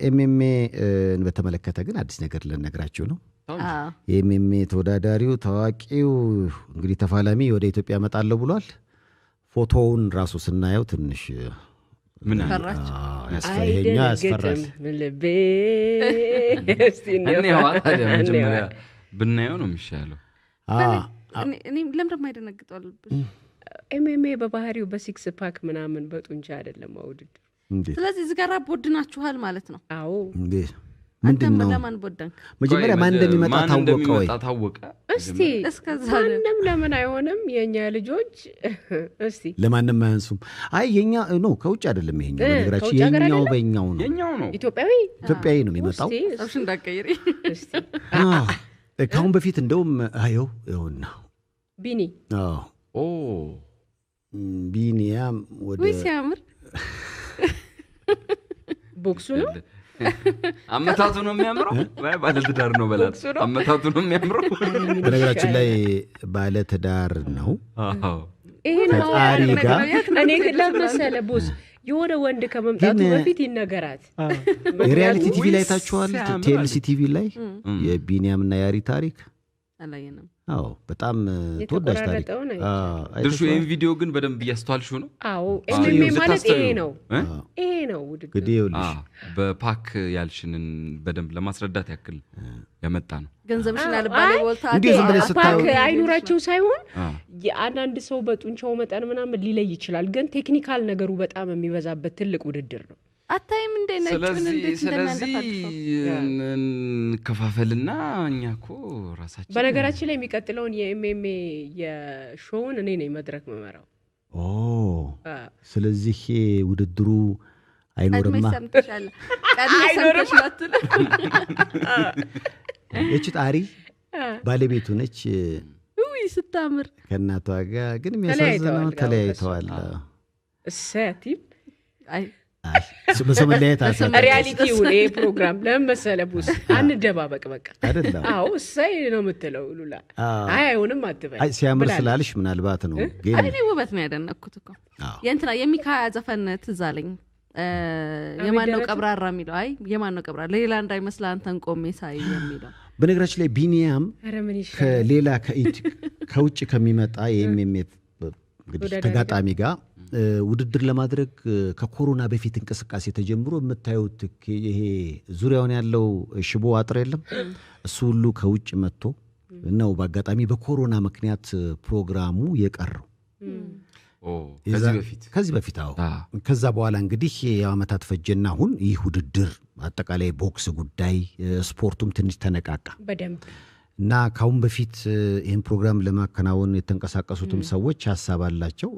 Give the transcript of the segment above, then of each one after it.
ኤምኤምኤ በተመለከተ ግን አዲስ ነገር ልነግራችሁ ነው። ኤምኤምኤ ተወዳዳሪው ታዋቂው እንግዲህ ተፋላሚ ወደ ኢትዮጵያ መጣለው ብሏል። ፎቶውን ራሱ ስናየው ትንሽ ምን ያስፈራል። ልቤ ብናየው ነው የሚሻለው። እኔ ለምን ማይደነግጣል? ኤምኤምኤ በባህሪው በሲክስ ፓክ ምናምን በጡንቻ አይደለም አውድድ። ስለዚህ እዚህ ጋር ቦድናችኋል ማለት ነው። አዎ ምንድነው? ለማን ቦደንክ? መጀመሪያ ማን እንደሚመጣ ታወቀ? እስቲ ማንም ለምን አይሆንም? የኛ ልጆች እስቲ ለማንም አያንሱም። አይ የኛ ነው ከውጭ አይደለም። ይሄኛው ነገራችን የኛው በእኛው ነው። የኛው ነው። ኢትዮጵያዊ ነው የሚመጣው። እሺ እንዳቀይሪ እስቲ ካሁን በፊት እንደውም ይኸውና ቢኒ ቢኒያም ወደ ወይ ሲያምር ቦክሱ ነው አመታቱ ነው የሚያምረው። ባለ ትዳር ነው በላት። አመታቱ ነው የሚያምረው። በነገራችን ላይ ባለ ትዳር ነው። ይሄ ነው እኔ ግን ለምሳሌ ቦስ የሆነ ወንድ ከመምጣቱ በፊት ይነገራት። የሪያሊቲ ቲቪ ላይ ታችኋል። ቴልሲ ቲቪ ላይ የቢኒያምና ያሪ ታሪክ አላየንም። አዎ በጣም ተወዳጅ ታሪክ። ድርሹ ይሄን ቪዲዮ ግን በደንብ እያስተዋልሽው ነው? አዎ ኤምኤምኤ ማለት ይሄ ነው እንግዲህ በፓክ ያልሽንን በደንብ ለማስረዳት ያክል ያመጣ ነው። ገንዘብሽን አልባለ ወልታ ፓክ አይኑራቸው ሳይሆን የአንዳንድ ሰው በጡንቻው መጠን ምናምን ሊለይ ይችላል። ግን ቴክኒካል ነገሩ በጣም የሚበዛበት ትልቅ ውድድር ነው። አታይም እንደነጭ ስለዚህ ከፋፈልና እኛኮ ራሳችን በነገራችን ላይ የሚቀጥለውን የኤምኤምኤ የሾውን እኔ ነኝ መድረክ መመራው። ስለዚህ ውድድሩ አይኖርማ። እቺ ጣሪ ባለቤቱ ነች። ውይ ስታምር ከእናቷ ጋር ግን የሚያሳዝነው ተለያይተዋል። እሰቲም በሰመለያየት ሪያሊቲው ይሄ ፕሮግራም ለምን መሰለ ቡስ አንደባበቅ በቃ አይደለም። አዎ እሰይ ነው የምትለው ሉላ። አይሆንም አትበል። ሲያምር ስላልሽ ምናልባት ነው። ግን እኔ ውበት ነው ያደነኩት እኮ የእንትና የሚካያ ዘፈን ትዝ አለኝ። የማነው ቀብራራ የሚለው የማነው ቀብራራ ሌላ እንዳይመስል አንተን ቆሜ ሳይ የሚለው። በነገራችን ላይ ቢኒያም ከሌላ ከውጭ ከሚመጣ የኤምኤምኤ እንግዲህ ተጋጣሚ ጋር ውድድር ለማድረግ ከኮሮና በፊት እንቅስቃሴ ተጀምሮ የምታዩት ይሄ ዙሪያውን ያለው ሽቦ አጥር የለም እሱ ሁሉ ከውጭ መጥቶ ነው። በአጋጣሚ በኮሮና ምክንያት ፕሮግራሙ የቀረው ከዚህ በፊት ከዛ በኋላ እንግዲህ የዓመታት ፈጀና አሁን ይህ ውድድር አጠቃላይ ቦክስ ጉዳይ ስፖርቱም ትንሽ ተነቃቃ በደንብ እና ካሁን በፊት ይሄን ፕሮግራም ለማከናወን የተንቀሳቀሱትም ሰዎች ሐሳብ አላቸው።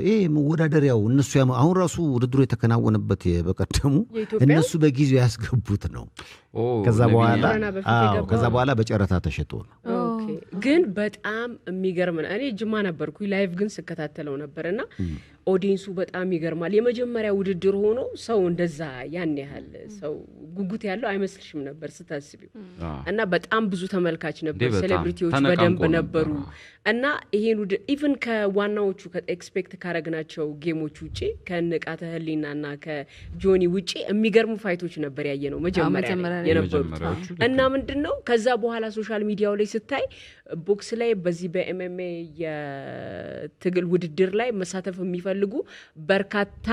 ይሄ መወዳደሪያው እነሱ አሁን ራሱ ውድድሩ የተከናወነበት በቀደሙ እነሱ በጊዜው ያስገቡት ነው። ከዛ በኋላ በጨረታ ተሸጦ ነው። ግን በጣም የሚገርም ነው። እኔ ጅማ ነበርኩ ላይቭ ግን ስከታተለው ነበርና ኦዲየንሱ በጣም ይገርማል። የመጀመሪያ ውድድር ሆኖ ሰው እንደዛ ያን ያህል ሰው ጉጉት ያለው አይመስልሽም ነበር ስታስቢው። እና በጣም ብዙ ተመልካች ነበር። ሴሌብሪቲዎች በደንብ ነበሩ። እና ይሄን ኢቭን ከዋናዎቹ ከኤክስፔክት ካረግናቸው ጌሞች ውጪ ከንቃተ ህሊናና ከጆኒ ውጪ የሚገርሙ ፋይቶች ነበር ያየነው መጀመሪያ የነበሩት። እና ምንድነው ከዛ በኋላ ሶሻል ሚዲያው ላይ ስታይ ቦክስ ላይ በዚህ በኤምኤምኤ የትግል ውድድር ላይ መሳተፍ የሚፈልጉ በርካታ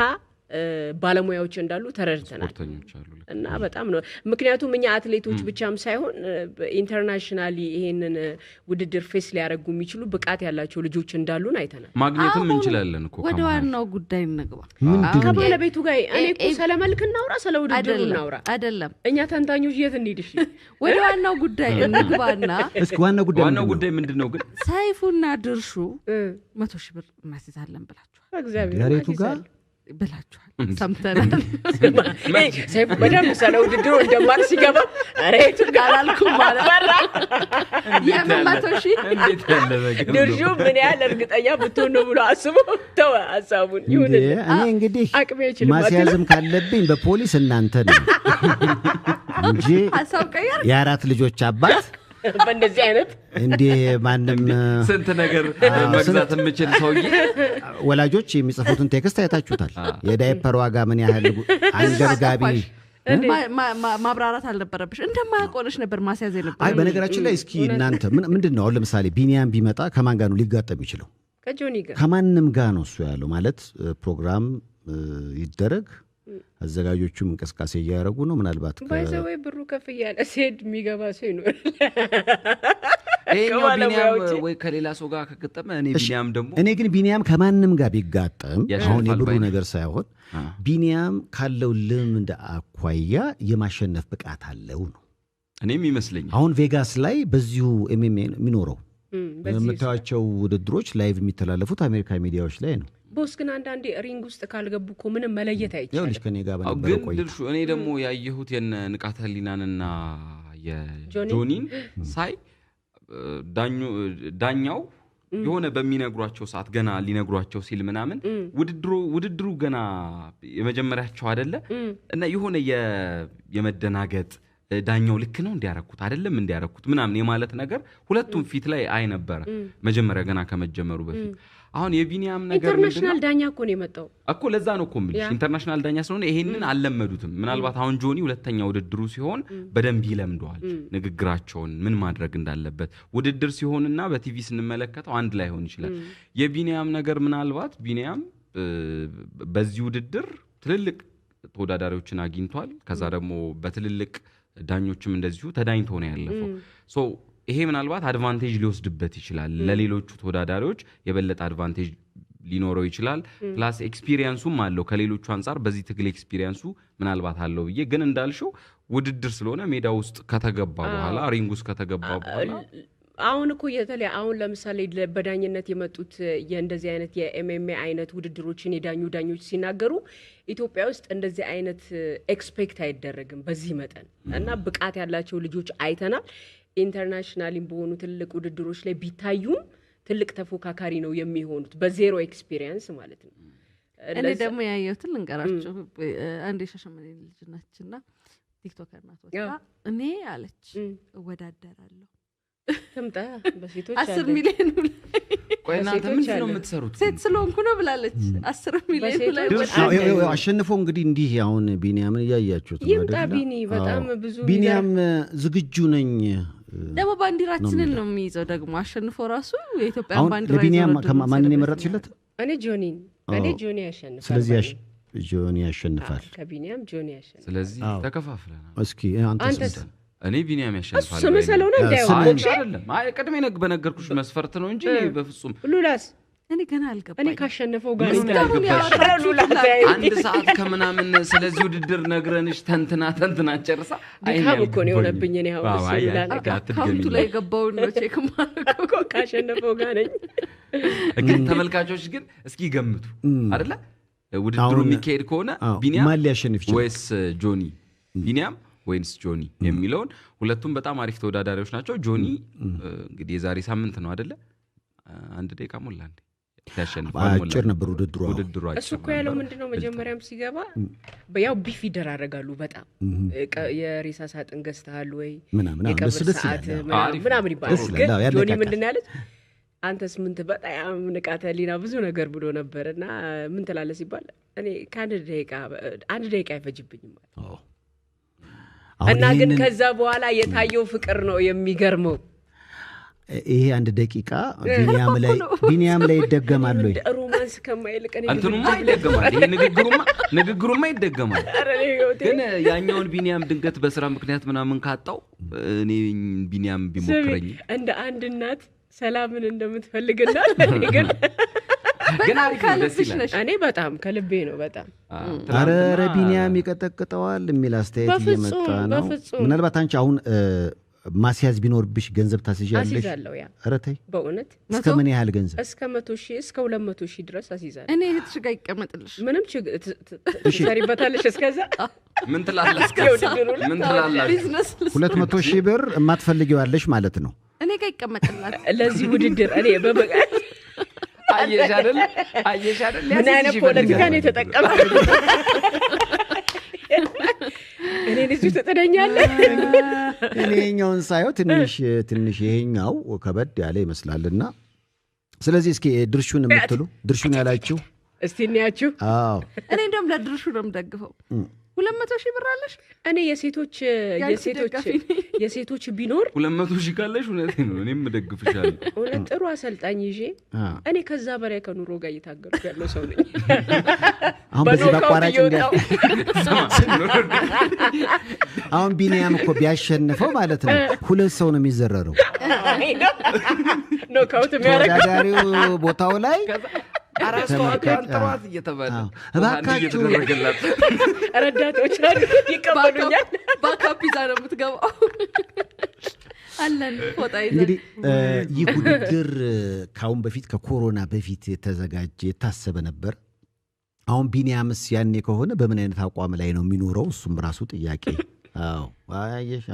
ባለሙያዎች እንዳሉ ተረድተናል። እና በጣም ነው ምክንያቱም እኛ አትሌቶች ብቻም ሳይሆን ኢንተርናሽናሊ ይሄንን ውድድር ፌስ ሊያደርጉ የሚችሉ ብቃት ያላቸው ልጆች እንዳሉን አይተናል። ማግኘትም እንችላለን እኮ። ወደ ዋናው ጉዳይ እንግባ። ከባለቤቱ ጋር እኔ እኮ ስለመልክ እናውራ ስለ ውድድሩ እናውራ አይደለም። እኛ ተንታኞች የት እንሂድሽ? ወደ ዋናው ጉዳይ እንግባና እስኪ ዋናው ጉዳይ ምንድነው ግን? ሰይፉና ድርሹ 100,000 ብር እናስይዛለን ብላችኋል። እግዚአብሔር ብላችኋል ሰምተናል። ሰይፉ በደንብ ስለ ውድድሩ እንደማቅ ሲገባ ሬቱ አላልኩም ማለት የምን 100,000 እንዴት ያለ ነገር ነው? ድርሹ ምን ያህል እርግጠኛ ብትሆን ነው ብሎ አስቦ ተው ሐሳቡን ይሁን። እኔ እንግዲህ ማስያዝም ካለብኝ በፖሊስ እናንተ ነው እንጂ ሐሳብ ቀየር የአራት ልጆች አባት በእንደዚህ አይነት እንዴ ማንም ስንት ነገር መግዛት የምችል ሰውዬ ወላጆች የሚጽፉትን ቴክስት አይታችሁታል። የዳይፐር ዋጋ ምን ያህል አንገብጋቢ ማብራራት አልነበረብሽ እንደማያቆነሽ ነበር ማስያዝ ነበር። አይ በነገራችን ላይ እስኪ እናንተ ምንድነው አሁን ለምሳሌ ቢኒያም ቢመጣ ከማን ጋር ነው ሊጋጠም ይችላል? ከጆኒ ጋር ከማንም ጋር ነው እሱ ያለው ማለት ፕሮግራም ይደረግ አዘጋጆቹም እንቅስቃሴ እያደረጉ ነው። ምናልባት ባይዘወይ ብሩ ከፍ እያለ ሲሄድ የሚገባ ሰው ይኖራል። ቢኒያም ወይ ከሌላ ሰው ጋር ከገጠመ እኔ ግን ቢኒያም ከማንም ጋር ቢጋጠም አሁን የብሩ ነገር ሳይሆን ቢኒያም ካለው ልምድ አኳያ የማሸነፍ ብቃት አለው ነው እኔም ይመስለኛል። አሁን ቬጋስ ላይ በዚሁ ኤምኤምኤ የሚኖረው የምታዩቸው ውድድሮች ላይቭ የሚተላለፉት አሜሪካ ሚዲያዎች ላይ ነው። ቦስ ግን አንዳንዴ ሪንግ ውስጥ ካልገቡ እኮ ምንም መለየት አይቻልም። ያው ልጅ ከኔ ጋር በነበረው ቆይ ግን እኔ ደግሞ ያየሁት የንቃተ ህሊናንና የጆኒን ሳይ ዳኛው የሆነ በሚነግሯቸው ሰዓት ገና ሊነግሯቸው ሲል ምናምን ውድድሩ ገና የመጀመሪያቸው አይደለ እና የሆነ የመደናገጥ ዳኛው ልክ ነው እንዲያረኩት አይደለም እንዲያረኩት ምናምን የማለት ነገር ሁለቱም ፊት ላይ አይ ነበር መጀመሪያ ገና ከመጀመሩ በፊት። አሁን የቢኒያም ነገር ኢንተርናሽናል ዳኛ እኮ ነው የመጣው እኮ ለዛ ነው እኮ ማለት ኢንተርናሽናል ዳኛ ስለሆነ ይሄንን አልለመዱትም። ምናልባት አሁን ጆኒ ሁለተኛ ውድድሩ ሲሆን በደንብ ይለምደዋል ንግግራቸውን ምን ማድረግ እንዳለበት። ውድድር ሲሆንና በቲቪ ስንመለከተው አንድ ላይ ሆን ይችላል። የቢኒያም ነገር ምናልባት ቢኒያም በዚህ ውድድር ትልልቅ ተወዳዳሪዎችን አግኝቷል። ከዛ ደግሞ በትልልቅ ዳኞችም እንደዚሁ ተዳኝቶ ነው ያለፈው። ሶ ይሄ ምናልባት አድቫንቴጅ ሊወስድበት ይችላል። ለሌሎቹ ተወዳዳሪዎች የበለጠ አድቫንቴጅ ሊኖረው ይችላል። ፕላስ ኤክስፒሪየንሱም አለው ከሌሎቹ አንፃር በዚህ ትግል ኤክስፒሪየንሱ ምናልባት አለው ብዬ ግን እንዳልሽው ውድድር ስለሆነ ሜዳ ውስጥ ከተገባ በኋላ ሪንግ ውስጥ ከተገባ በኋላ አሁን እኮ አሁን ለምሳሌ በዳኝነት የመጡት የእንደዚህ አይነት የኤምኤምኤ አይነት ውድድሮችን ዳኞች ሲናገሩ ኢትዮጵያ ውስጥ እንደዚህ አይነት ኤክስፔክት አይደረግም በዚህ መጠን እና ብቃት ያላቸው ልጆች አይተናል። ኢንተርናሽናሊም በሆኑ ትልቅ ውድድሮች ላይ ቢታዩም ትልቅ ተፎካካሪ ነው የሚሆኑት በዜሮ ኤክስፒሪየንስ ማለት ነው። እኔ ደግሞ ያየሁት ልንገራችሁ። አንድ የሻሸመኔ ልጅ ነችና ቲክቶከር ናት። ወጣ እኔ አለች እወዳደራለሁ ተምጣ በሴቶች 10 ሚሊዮን ቆይ እናንተ ምን ነው የምትሰሩት? ሴት ስለሆንኩ ነው ብላለች። 10 ሚሊዮን ላይ አሸንፎ እንግዲህ እንዲህ አሁን ቢኒያምን ያያችሁት ነው ይምጣ ቢኒ በጣም ብዙ ቢኒያም ዝግጁ ነኝ ደግሞ ባንዲራችንን ነው የሚይዘው ደግሞ አሸንፎ ራሱ የኢትዮጵያ ባንዲራ ይዞ ቢኒያም ማንን የመረጥሽለት? እኔ ጆኒ ያሸንፋል። ስለዚህ ጆኒ ያሸንፋል። ከቢኒያም ጆኒ ያሸንፋል። ስለዚህ ተከፋፍለናል። እስኪ አንተስ? እኔ ቢኒያም ያሸንፋል። እሱ መሰለውና እንዳይው አይደለም። ቀድሜ በነገርኩሽ መስፈርት ነው እንጂ በፍጹም ሉላስ እኔ ገና አልገባኝ። እኔ ካሸነፈው ጋር አንድ ሰዓት ከምናምን ስለዚህ ውድድር ነግረንሽ ተንትና ጨርሳ ድካም እኮ ነው የሆነብኝ። እኔ አሁን እሱ ሉላ ካውንቱ ላይ ገባውን ነው ቼክ ማድረግ ካሸነፈው ጋር ነኝ። ግን ተመልካቾች ግን እስኪ ገምቱ አይደለ ውድድሩ የሚካሄድ ከሆነ ቢኒያም ማን ሊያሸንፍ ይችላል? ወይስ ጆኒ? ቢኒያም ወይስ ጆኒ የሚለውን ሁለቱም በጣም አሪፍ ተወዳዳሪዎች ናቸው። ጆኒ እንግዲህ የዛሬ ሳምንት ነው አይደለ? 1 ደቂቃ ሞላ እንዴ አጭር ነበር ውድድሩ። እሱ እኮ ያለው ምንድነው መጀመሪያም ሲገባ ያው ቢፍ ይደራረጋሉ በጣም የሬሳ ሳጥን ገዝተሃል ወይ የቀብር ሰዓት ምናምን ይባላል። ግን ጆኒ ምንድነው ያለች አንተስ ምን በጣም ንቃተ ህሊና ብዙ ነገር ብሎ ነበርና ምን ትላለህ ሲባል እኔ አንድ ደቂቃ አይፈጅብኝም እና ግን ከዛ በኋላ የታየው ፍቅር ነው የሚገርመው። ይሄ 1 ደቂቃ ቢኒያም ላይ ይደገማል ወይ? ሮማንስ ከማይልቅ እንትኑማ ይደገማል። ይሄ ንግግሩማ ይደገማል። ግን ያኛውን ቢኒያም ድንገት በስራ ምክንያት ምናምን ካጣው እኔ ቢኒያም ቢሞክረኝ እንደ አንድ እናት ሰላምን እንደምትፈልግና ግን ደስ ይላል። እኔ በጣም ከልቤ ነው በጣም አረ ቢኒያም ይቀጠቅጠዋል የሚል አስተያየት እየመጣ ነው። ምናልባት አንቺ አሁን ማስያዝ ቢኖርብሽ ገንዘብ ታስይዣለሽ? አስይዛለሁ። ያ ኧረ ተይ በእውነት እስከ ምን ያህል ገንዘብ? እስከ 100,000 እስከ 200,000 ድረስ አስይዛለሁ። እኔ እህትሽ ጋር ይቀመጥልሽ ምንም ትሰሪበታለሽ። እስከዛ ምን ትላለሽ? ምን ትላለሽ? ቢዝነስ 200,000 ብር የማትፈልጊዋለሽ ማለት ነው። እኔ ጋር ይቀመጥላል ለዚህ ውድድር እኔ በበቃት አየሽ አይደል ምን አይነት ፖለቲካ ነው የተጠቀመው? እኔ ልጅ ተጠደኛለህ። እኔኛውን ሳይው ትንሽ ይሄኛው ከበድ ያለ ይመስላልና ስለዚህ እስኪ ድርሹን የምትሉ ድርሹን ያላችሁ እስቲ እንያችሁ። አዎ እኔ እንደም ለድርሹ ነው የምደግፈው። 200,000 ብር አለሽ? እኔ የሴቶች ቢኖር 200,000 ካለሽ እውነቴን ነው እኔም እደግፍሻለሁ። እውነት ጥሩ አሰልጣኝ ይዤ እኔ ከዛ በላይ ከኑሮ ጋር እየታገልኩ ያለው ሰው ነኝ። አሁን በዚህ በአቋራጭ አሁን ቢኒያም እኮ ቢያሸንፈው ማለት ነው 2 ሰው ነው የሚዘረረው። ኖካውት የሚያደርገው ተወዳዳሪው ቦታው ላይ አራስተዋት እየተባለ እባካችሁ ረዳቶች ይቀበሉኛል። ባካፕ ይዛ ነው የምትገባው። አለን ፎጣ ይዘን እንግዲህ ይህ ውድድር ከአሁን በፊት ከኮሮና በፊት የተዘጋጀ የታሰበ ነበር። አሁን ቢኒያምስ ያኔ ከሆነ በምን አይነት አቋም ላይ ነው የሚኖረው? እሱም ራሱ ጥያቄ። አየሽ።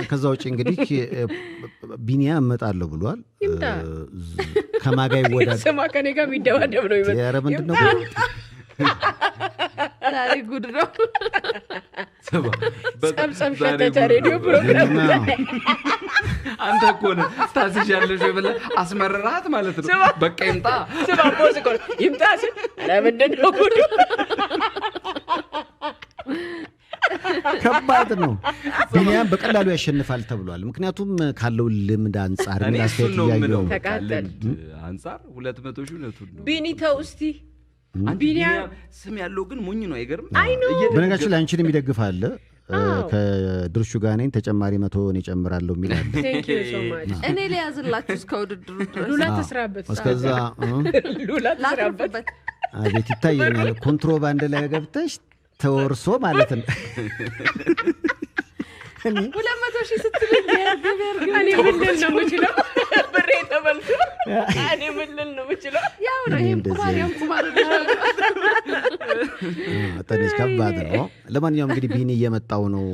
ከዛ ውጭ እንግዲህ ቢኒያም እመጣለሁ ብሏል። ከማጋ ይወዳል። ስማ ከኔ ጋር የሚደባደብ ነው ይመጣ። ኧረ ምንድን ነው ዛሬ ጉድ ነው። ጸብጸብ ሸተተ ሬዲዮ ፕሮግራም አንተ እኮ ነህ ታስይዣለሽ ብለህ አስመረራት ማለት ነው። በቃ ይምጣ። ስማ ቦስ እኮ ይምጣ ሲል ኧረ ምንድን ነው ጉዱ? ከባድ ነው። ቢኒያም በቀላሉ ያሸንፋል ተብሏል። ምክንያቱም ካለው ልምድ አንጻር እኔ እሱን ነው የምለው። ተቃጠል አንጻር 200,000 እውነቱን ነው። ቢኒ ተው እስቲ። ቢኒያም ስም ያለው ግን ሞኝ ነው። አይገርም? በነገራችን ላይ አንቺንም ይደግፋል። ከድርሹ ጋር ነኝ ተጨማሪ 100 እኔ እጨምራለሁ የሚላል። ቴንክ ዩ ሶ ማች። እኔ ሊያዝላችሁ እስከ ውድድሩ ድረስ ሉላ ተስራበት። እስከዛ ሉላ ተስራበት። አቤት ይታየኛል። ኮንትሮባንድ ላይ ገብተሽ ተወርሶ ማለት ነው። 200,000 ስትልኝ እኔ ምን ልል ነው የምችለው? ብሬ ተበልቶ እኔ ምን ልል ነው የምችለው? ያው ነው ይሄም ቁማር ትንሽ ከባድ ነው። ለማንኛውም እንግዲህ ቢኒ እየመጣው ነው።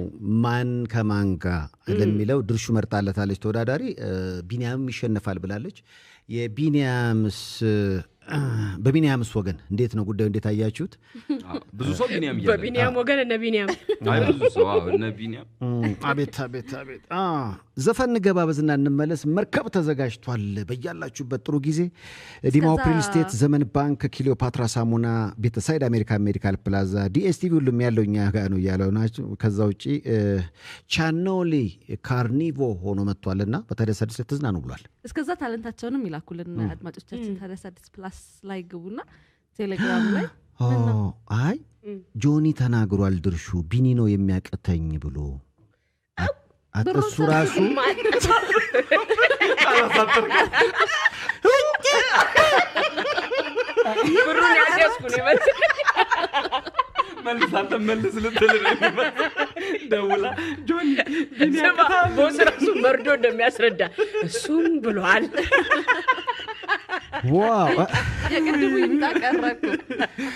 ማን ከማን ጋር ለሚለው ድርሹ መርጣለታለች ተወዳዳሪ። ቢኒያምም ይሸነፋል ብላለች። በቢኒያምስ ወገን እንዴት ነው ጉዳዩ? እንዴት አያችሁት? ብዙ ሰው ቢኒያም ይያለ በቢኒያም ወገን እነ ቢኒያም ብዙ ሰው እነ ቢኒያም አቤት ዘፈን ገባበዝና እንመለስ። መርከብ ተዘጋጅቷል። በያላችሁበት ጥሩ ጊዜ። ዲማው ፕሪል ስቴት፣ ዘመን ባንክ፣ ክሊዮፓትራ ሳሙና፣ ቤተሳይድ፣ አሜሪካ ሜዲካል ፕላዛ፣ ዲኤስቲቪ ሁሉም ያለው እኛ ጋር ነው ያለው ናቸው። ከዛ ውጪ ቻኖሊ ካርኒቮ ሆኖ መጥቷልና በታዲያስ አዲስ ተዝናኑ ብሏል። እስከዛ ታለንታቸውንም ይላኩልን አድማጮቻችን። ታዲያስ አዲስ ፕላስ ላይ ግቡና ቴሌግራም ላይ አይ ጆኒ ተናግሯል። ድርሹ ቢኒ ነው የሚያቀተኝ ብሎ እሱ ራሱ ብሩን ያስያዝኩ ነው ይመስል መልሳተ መልስ ልትል ደውላ ጆኒ ቦስ ራሱ መርዶ እንደሚያስረዳ እሱም ብሏል። ዋው የቅድሙ ይምጣ ቀረኩ።